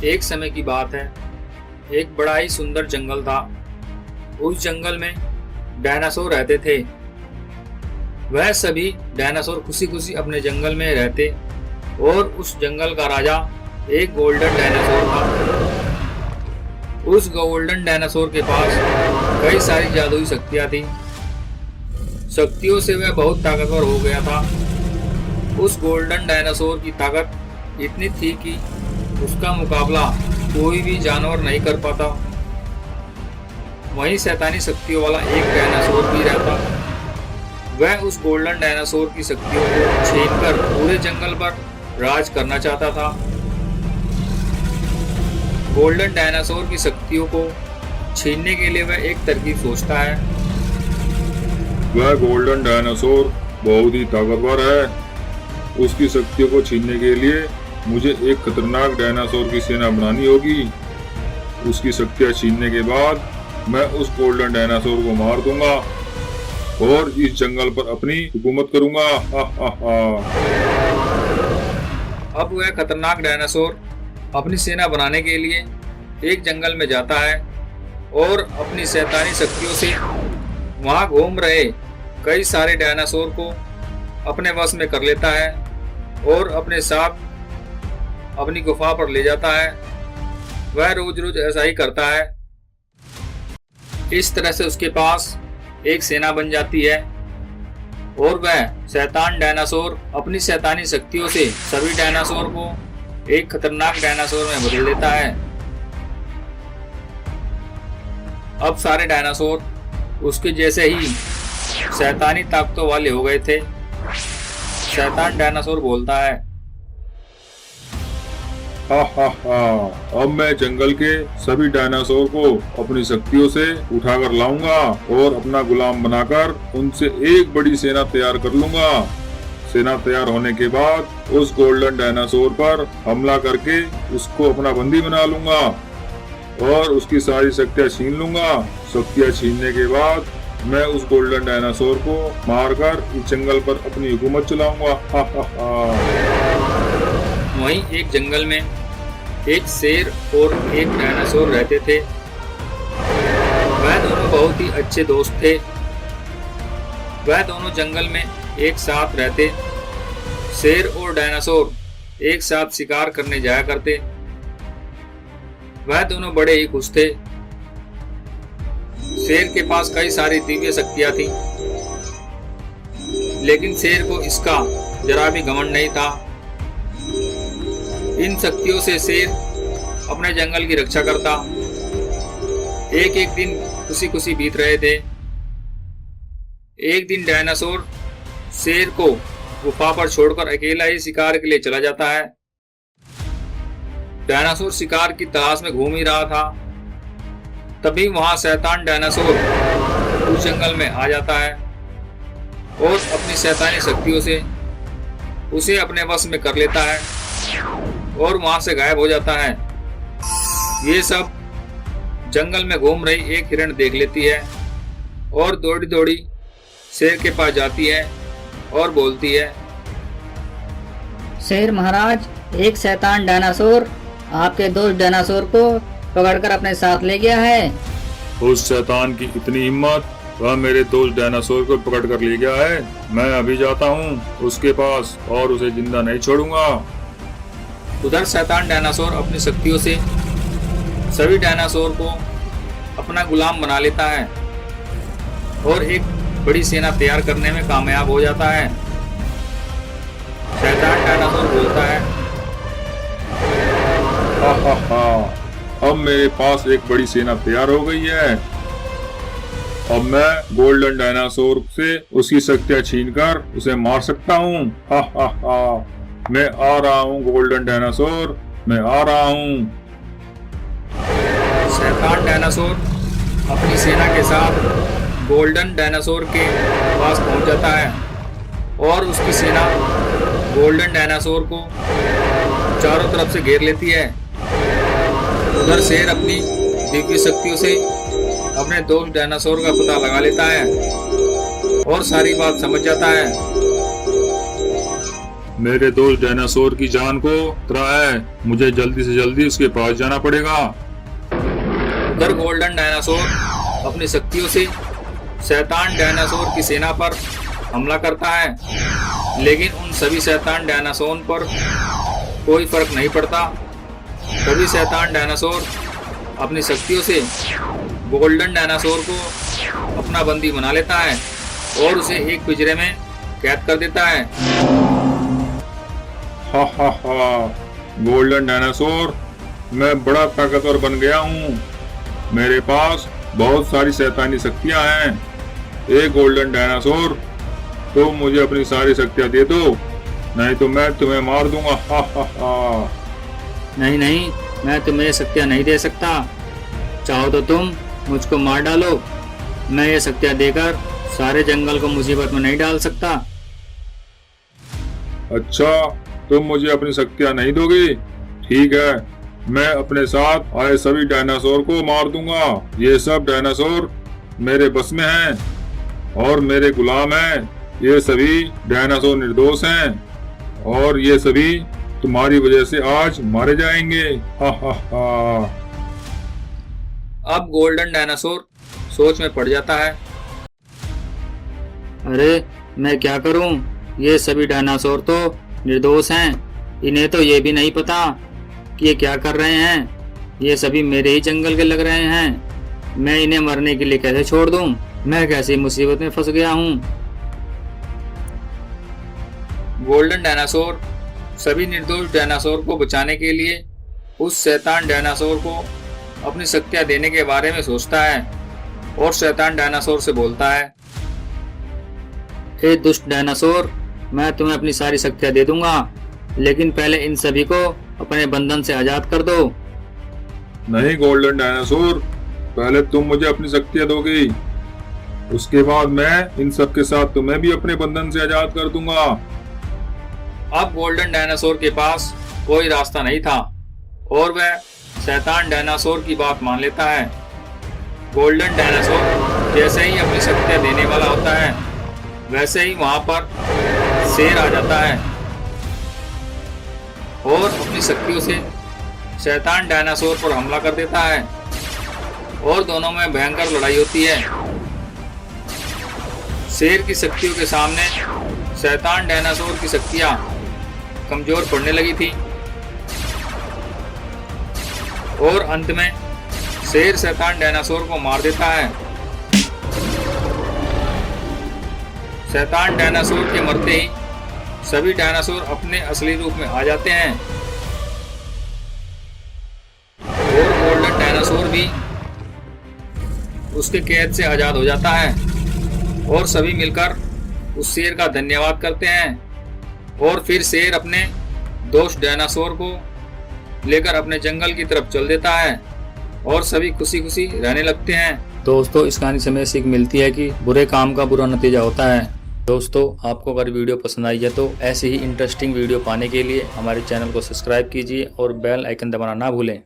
एक समय की बात है, एक बड़ा ही सुंदर जंगल था। उस जंगल में डायनासोर रहते थे। वह सभी डायनासोर खुशी खुशी अपने जंगल में रहते और उस जंगल का राजा एक गोल्डन डायनासोर था। उस गोल्डन डायनासोर के पास कई सारी जादुई शक्तियां थी। शक्तियों से वह बहुत ताकतवर हो गया था। उस गोल्डन डायनासोर की ताकत इतनी थी कि उसका मुकाबला कोई भी जानवर नहीं कर पाता। वहीं शैतानी शक्तियों वाला एक डायनासोर भी रहता। वह उस गोल्डन डायनासोर की शक्तियों को छीनकर पूरे जंगल पर राज करना चाहता था। गोल्डन डायनासोर की शक्तियों को छीनने के लिए वह एक तरकीब सोचता है। वह गोल्डन डायनासोर बहुत ही ताकतवर है। उसकी शक्तियों को छीनने के लिए मुझे एक खतरनाक डायनासोर की सेना बनानी होगी। उसकी शक्तियां छीनने के बाद मैं उस गोल्डन डायनासोर को मार दूंगा और इस जंगल पर अपनी हुकूमत करूंगा। हा हा हा। अब वह खतरनाक डायनासोर अपनी सेना बनाने के लिए एक जंगल में जाता है और अपनी शैतानी शक्तियों से वहां घूम रहे कई सारे डायनासोर को अपने वश में कर लेता है और अपने साथ अपनी गुफा पर ले जाता है। वह रोज रोज ऐसा ही करता है। इस तरह से उसके पास एक सेना बन जाती है और वह शैतान डायनासोर अपनी शैतानी शक्तियों से सभी डायनासोर को एक खतरनाक डायनासोर में बदल देता है। अब सारे डायनासोर उसके जैसे ही शैतानी ताकतों वाले हो गए थे। शैतान डायनासोर बोलता है, हा हा हा। अब मैं जंगल के सभी डायनासोर को अपनी शक्तियों से उठाकर लाऊंगा और अपना गुलाम बनाकर उनसे एक बड़ी सेना तैयार कर लूंगा। सेना तैयार होने के बाद उस गोल्डन डायनासोर पर हमला करके उसको अपना बंदी बना लूंगा और उसकी सारी शक्तियां छीन लूंगा। शक्तियां छीनने के बाद मैं उस गोल्डन डायनासोर को मारकर इस जंगल पर अपनी हुकूमत चलाऊंगा। हा हा हा। वहीं एक जंगल में एक शेर और एक डायनासोर रहते थे। वह दोनों बहुत ही अच्छे दोस्त थे। वह दोनों जंगल में एक साथ रहते। शेर और डायनासोर एक साथ शिकार करने जाया करते। वह दोनों बड़े ही खुश थे। शेर के पास कई सारी दिव्य शक्तियां थी, लेकिन शेर को इसका जरा भी घमंड नहीं था। इन शक्तियों से शेर अपने जंगल की रक्षा करता। एक एक दिन खुशी खुशी बीत रहे थे। एक दिन डायनासोर शेर को गुफा पर छोड़कर अकेला ही शिकार के लिए चला जाता है। डायनासोर शिकार की तलाश में घूम ही रहा था। तभी वहां शैतान डायनासोर उस जंगल में आ जाता है और अपनी शैतानी शक्तियों से उसे अपने वश में कर लेता है और वहां से गायब हो जाता है। ये सब जंगल में घूम रही एक हिरण देख लेती है और दौड़ी दौड़ी शेर के पास जाती है और बोलती है, शेर महाराज, एक शैतान डायनासोर आपके दोस्त डायनासोर को पकड़कर अपने साथ ले गया है। उस शैतान की इतनी हिम्मत, वह मेरे दोस्त डायनासोर को पकड़ कर ले गया है। मैं अभी जाता हूँ उसके पास और उसे जिंदा नहीं छोड़ूंगा। उधर शैतान डायनासोर अपनी शक्तियों से सभी डायनासोर को अपना गुलाम बना लेता है और एक बड़ी सेना तैयार करने में कामयाब हो जाता है। शैतान डायनासोर बोलता है, हा हा हा। अब मेरे पास एक बड़ी सेना तैयार हो गई है। अब मैं गोल्डन डायनासोर से उसकी शक्तियां छीनकर उसे मार सकता हूँ। हा हा हा। मैं आ रहा हूँ गोल्डन डायनासोर, मैं आ रहा हूँ। शैतान डायनासोर अपनी सेना के साथ गोल्डन डायनासोर के पास पहुंच जाता है और उसकी सेना गोल्डन डायनासोर को चारों तरफ से घेर लेती है। उधर शेर अपनी दिव्य शक्तियों से अपने दोस्त डायनासोर का पता लगा लेता है और सारी बात समझ जाता है। मेरे दोस्त डायनासोर की जान को खतरा है, मुझे जल्दी से जल्दी उसके पास जाना पड़ेगा। उधर गोल्डन डायनासोर अपनी शक्तियों से शैतान डायनासोर की सेना पर हमला करता है, लेकिन उन सभी शैतान डायनासोर पर कोई फर्क नहीं पड़ता। तभी शैतान डायनासोर अपनी शक्तियों से गोल्डन डायनासोर को अपना बंदी बना लेता है और उसे एक पिंजरे में कैद कर देता है। हा, गोल्डन डायनासोर, मैं बड़ा ताकतवर बन गया हूँ। मेरे पास बहुत सारी शैतानी शक्तियाँ हैं। ए गोल्डन डायनासोर, तो मुझे अपनी सारी शक्तियाँ दे दो, नहीं तो मैं तुम्हें मार दूंगा। हा। नहीं नहीं, मैं तुम्हें ये शक्तियाँ नहीं दे सकता। चाहो तो तुम मुझको मार डालो, मैं ये शक्तियाँ देकर सारे जंगल को मुसीबत में नहीं डाल सकता। अच्छा, तुम मुझे अपनी शक्तियाँ नहीं दोगे? ठीक है, मैं अपने साथ आए सभी डायनासोर को मार दूंगा। ये सब डायनासोर मेरे बस में हैं और मेरे गुलाम हैं। ये सभी डायनासोर निर्दोष हैं और ये सभी तुम्हारी वजह से आज मारे जाएंगे। हा। अब गोल्डन डायनासोर सोच में पड़ जाता है। अरे मैं क्या करूं? ये सभी डायनासोर तो निर्दोष हैं। इन्हें तो ये भी नहीं पता कि ये क्या कर रहे हैं। ये सभी मेरे ही जंगल के लग रहे हैं। मैं इन्हें मरने के लिए कैसे छोड़ दूं? मैं कैसी मुसीबत में फंस गया हूं। गोल्डन डायनासोर सभी निर्दोष डायनासोर को बचाने के लिए उस शैतान डायनासोर को अपनी शक्तियां देने के बारे में सोचता है और शैतान डायनासोर से बोलता है, हे दुष्ट डायनासोर, मैं तुम्हें अपनी सारी शक्तियां दे दूंगा, लेकिन पहले इन सभी को अपने बंधन से आजाद कर दो। नहीं गोल्डन डायनासोर, पहले तुम मुझे अपनी शक्तियाँ दोगी, उसके बाद मैं इन सब के साथ तुम्हें भी अपने बंधन से आजाद कर दूंगा। अब गोल्डन डायनासोर के पास कोई रास्ता नहीं था और वह शैतान डायनासोर की बात मान लेता है। गोल्डन डायनासोर जैसे ही अपनी शक्तियां देने वाला होता है, वैसे ही वहां पर शेर आ जाता है और अपनी शक्तियों से शैतान डायनासोर पर हमला कर देता है और दोनों में भयंकर लड़ाई होती है। शेर की शक्तियों के सामने शैतान डायनासोर की शक्तियां कमजोर पड़ने लगी थी और अंत में शेर शैतान डायनासोर को मार देता है। शैतान डायनासोर के मरते ही सभी डायनासोर अपने असली रूप में आ जाते हैं और गोल्डन डायनासोर भी उसके कैद से आजाद हो जाता है और सभी मिलकर उस शेर का धन्यवाद करते हैं और फिर शेर अपने दोस्त डायनासोर को लेकर अपने जंगल की तरफ चल देता है और सभी खुशी खुशी रहने लगते हैं। दोस्तों, इस कहानी से हमें सीख मिलती है कि बुरे काम का बुरा नतीजा होता है। दोस्तों, आपको अगर वीडियो पसंद आई है तो ऐसी ही इंटरेस्टिंग वीडियो पाने के लिए हमारे चैनल को सब्सक्राइब कीजिए और बेल आइकन दबाना ना भूलें।